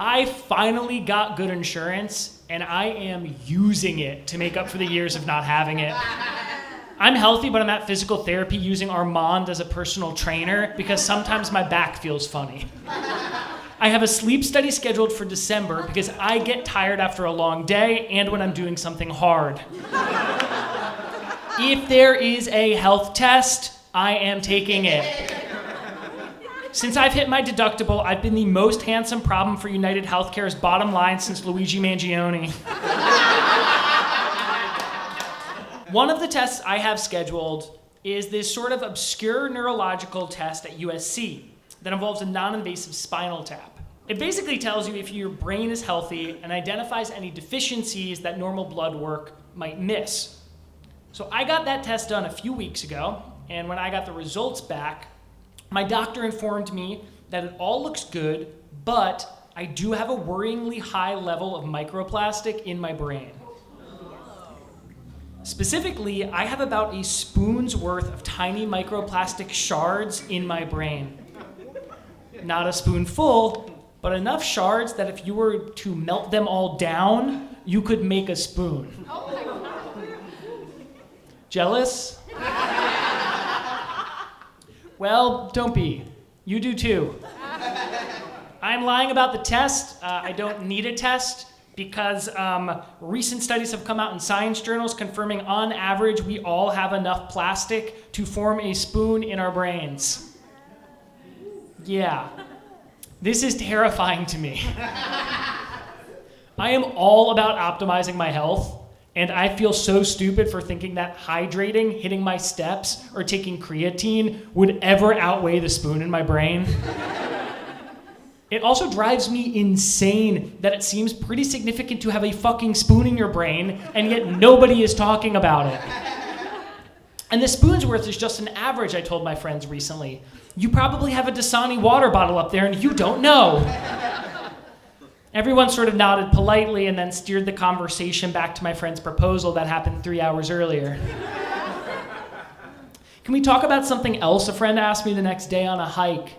I finally got good insurance, and I am using it to make up for the years of not having it. I'm healthy, but I'm at physical therapy using Armand as a personal trainer because sometimes my back feels funny. I have a sleep study scheduled for December because I get tired after a long day and when I'm doing something hard. If there is a health test, I am taking it. Since I've hit my deductible, I've been the most handsome problem for United Healthcare's bottom line since Luigi Mangione. One of the tests I have scheduled is this sort of obscure neurological test at USC that involves a non-invasive spinal tap. It basically tells you if your brain is healthy and identifies any deficiencies that normal blood work might miss. So I got that test done a few weeks ago, and when I got the results back, my doctor informed me that it all looks good, but I do have a worryingly high level of microplastic in my brain. Specifically, I have about a spoon's worth of tiny microplastic shards in my brain. Not a spoonful, but enough shards that if you were to melt them all down, you could make a spoon. Jealous? Well, don't be. You do too. I'm lying about the test. I don't need a test because recent studies have come out in science journals confirming on average we all have enough plastic to form a spoon in our brains. Yeah. This is terrifying to me. I am all about optimizing my health. And I feel so stupid for thinking that hydrating, hitting my steps, or taking creatine would ever outweigh the spoon in my brain. It also drives me insane that it seems pretty significant to have a fucking spoon in your brain, and yet nobody is talking about it. And the spoon's worth is just an average, I told my friends recently. You probably have a Dasani water bottle up there and you don't know. Everyone sort of nodded politely and then steered the conversation back to my friend's proposal that happened 3 hours earlier. Can we talk about something else a friend asked me the next day on a hike?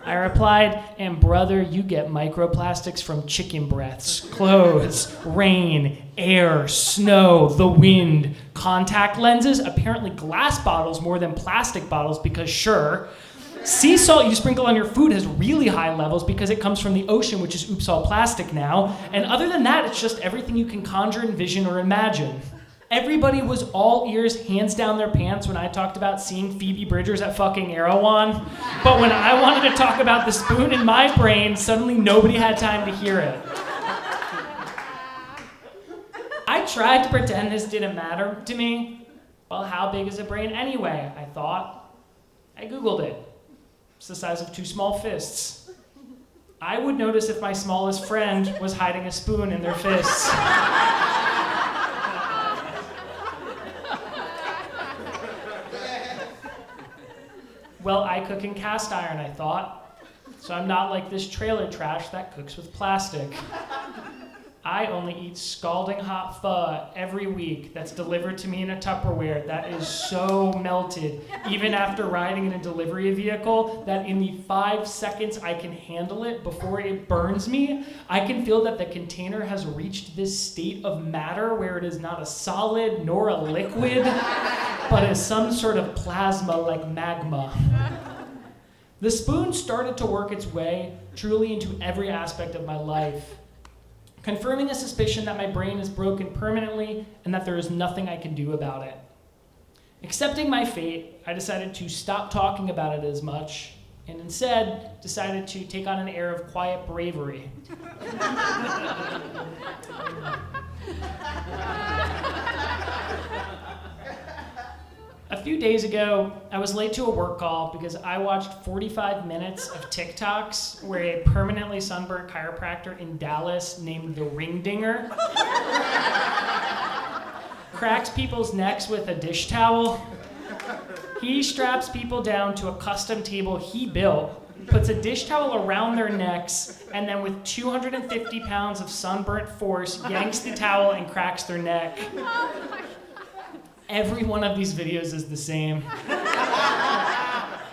I replied, and brother, you get microplastics from chicken breaths, clothes, rain, air, snow, the wind, contact lenses, apparently glass bottles more than plastic bottles because sure, sea salt you sprinkle on your food has really high levels because it comes from the ocean, which is oops all plastic now. And other than that, it's just everything you can conjure, envision, or imagine. Everybody was all ears, hands down their pants when I talked about seeing Phoebe Bridgers at fucking Erewhon. But when I wanted to talk about the spoon in my brain, suddenly nobody had time to hear it. I tried to pretend this didn't matter to me. Well, how big is a brain anyway, I thought. I Googled it. It's the size of 2 small fists. I would notice if my smallest friend was hiding a spoon in their fists. Well, I cook in cast iron, I thought. So I'm not like this trailer trash that cooks with plastic. I only eat scalding hot pho every week that's delivered to me in a Tupperware that is so melted, even after riding in a delivery vehicle, that in the 5 seconds I can handle it before it burns me, I can feel that the container has reached this state of matter where it is not a solid nor a liquid, but is some sort of plasma like magma. The spoon started to work its way truly into every aspect of my life, confirming a suspicion that my brain is broken permanently and that there is nothing I can do about it. Accepting my fate, I decided to stop talking about it as much and instead decided to take on an air of quiet bravery. A few days ago, I was late to a work call because I watched 45 minutes of TikToks where a permanently sunburnt chiropractor in Dallas named the Ring Dinger cracks people's necks with a dish towel. He straps people down to a custom table he built, puts a dish towel around their necks, and then with 250 pounds of sunburnt force yanks the towel and cracks their neck. Every one of these videos is the same.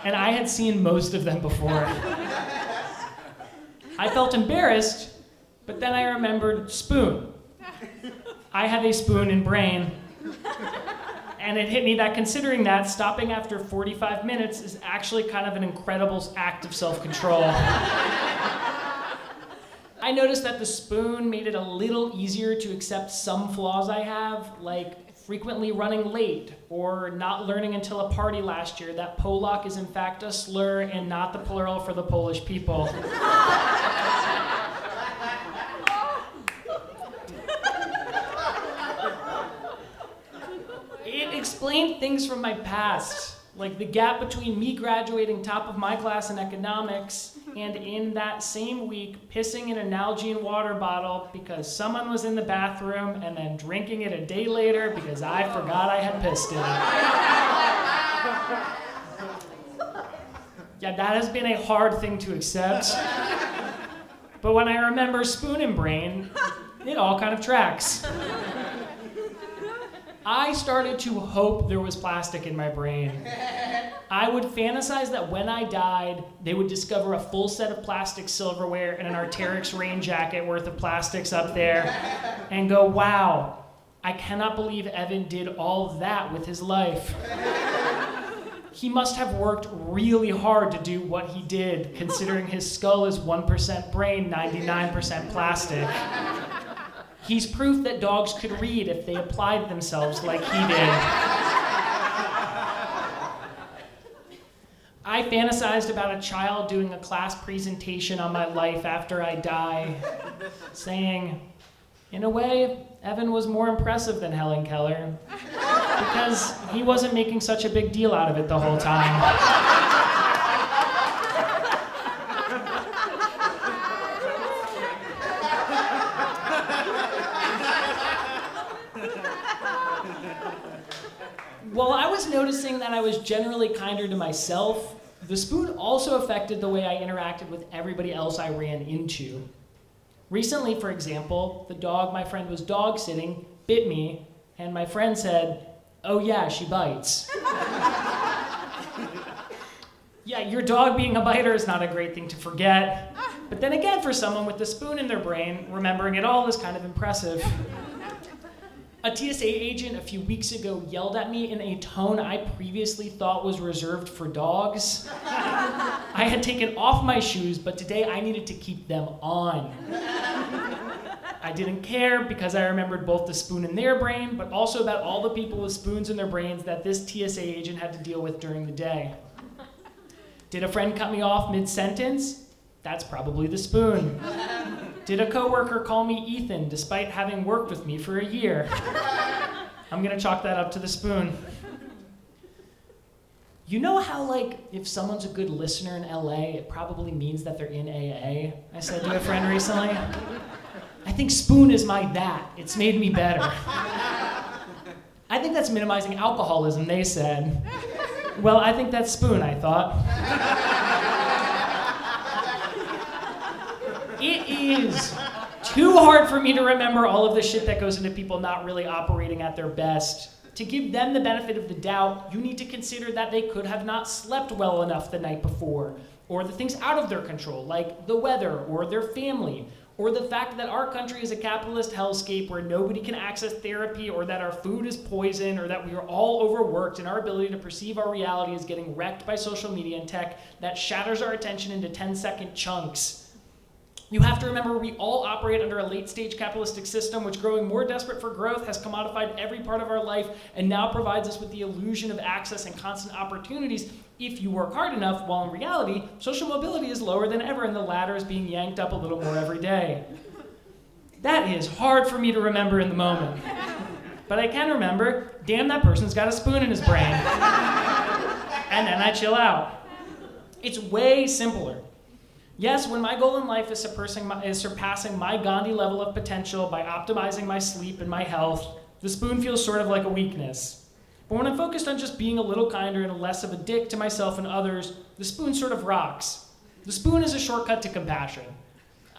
And I had seen most of them before. I felt embarrassed, but then I remembered spoon. I have a spoon in brain. And it hit me that considering that, stopping after 45 minutes is actually kind of an incredible act of self-control. I noticed that the spoon made it a little easier to accept some flaws I have, like frequently running late, or not learning until a party last year that Polak is in fact a slur and not the plural for the Polish people. It explained things from my past, like the gap between me graduating top of my class in economics and in that same week pissing in an Nalgene water bottle because someone was in the bathroom and then drinking it a day later because I forgot I had pissed in it. Yeah, that has been a hard thing to accept. But when I remember spoon and brain, it all kind of tracks. I started to hope there was plastic in my brain. I would fantasize that when I died, they would discover a full set of plastic silverware and an Arc'teryx rain jacket worth of plastics up there and go, wow, I cannot believe Evan did all of that with his life. He must have worked really hard to do what he did, considering his skull is 1% brain, 99% plastic. He's proof that dogs could read if they applied themselves like he did. I fantasized about a child doing a class presentation on my life after I die, saying, in a way, Evan was more impressive than Helen Keller, because he wasn't making such a big deal out of it the whole time. While I was noticing that I was generally kinder to myself, the spoon also affected the way I interacted with everybody else I ran into. Recently, for example, the dog my friend was dog sitting bit me, and my friend said, "Oh yeah, she bites." Yeah, your dog being a biter is not a great thing to forget. But then again, for someone with the spoon in their brain, remembering it all is kind of impressive. A TSA agent a few weeks ago yelled at me in a tone I previously thought was reserved for dogs. I had taken off my shoes, but today I needed to keep them on. I didn't care because I remembered both the spoon in their brain, but also about all the people with spoons in their brains that this TSA agent had to deal with during the day. Did a friend cut me off mid-sentence? That's probably the spoon. Did a coworker call me Ethan despite having worked with me for a year? I'm gonna chalk that up to the spoon. You know how, like, if someone's a good listener in LA, it probably means that they're in AA? I said to a friend recently. I think spoon is my that. It's made me better. I think that's minimizing alcoholism, they said. Well, I think that's spoon, I thought. It is too hard for me to remember all of the shit that goes into people not really operating at their best. To give them the benefit of the doubt, you need to consider that they could have not slept well enough the night before, or the things out of their control, like the weather, or their family, or the fact that our country is a capitalist hellscape where nobody can access therapy, or that our food is poison, or that we are all overworked and our ability to perceive our reality is getting wrecked by social media and tech that shatters our attention into 10-second chunks. You have to remember we all operate under a late-stage capitalistic system which, growing more desperate for growth, has commodified every part of our life and now provides us with the illusion of access and constant opportunities if you work hard enough, while in reality, social mobility is lower than ever and the ladder is being yanked up a little more every day. That is hard for me to remember in the moment. But I can remember, damn, that person's got a spoon in his brain. And then I chill out. It's way simpler. Yes, when my goal in life is surpassing my Gandhi level of potential by optimizing my sleep and my health, the spoon feels sort of like a weakness. But when I'm focused on just being a little kinder and less of a dick to myself and others, the spoon sort of rocks. The spoon is a shortcut to compassion.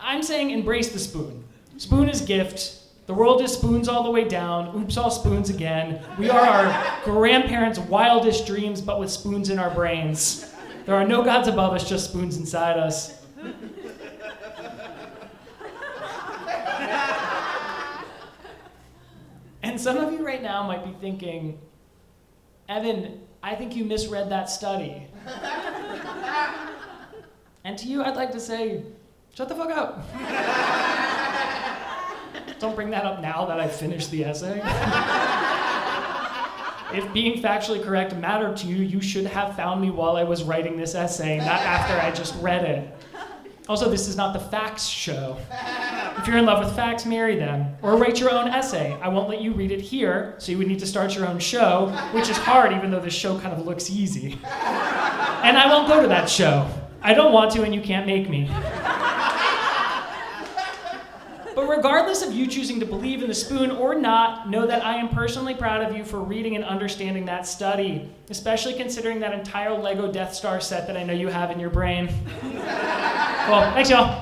I'm saying embrace the spoon. Spoon is gift. The world is spoons all the way down. Oops, all spoons again. We are our grandparents' wildest dreams, but with spoons in our brains. There are no gods above us, just spoons inside us. And some of you right now might be thinking, Evan, I think you misread that study. And to you, I'd like to say, shut the fuck up. Don't bring that up now that I've finished the essay. If being factually correct mattered to you, you should have found me while I was writing this essay, not after I just read it. Also, this is not the facts show. If you're in love with facts, marry them. Or write your own essay. I won't let you read it here, so you would need to start your own show, which is hard even though this show kind of looks easy. And I won't go to that show. I don't want to, and you can't make me. But regardless of you choosing to believe in the spoon or not, know that I am personally proud of you for reading and understanding that study, especially considering that entire Lego Death Star set that I know you have in your brain. Cool. Thanks, y'all.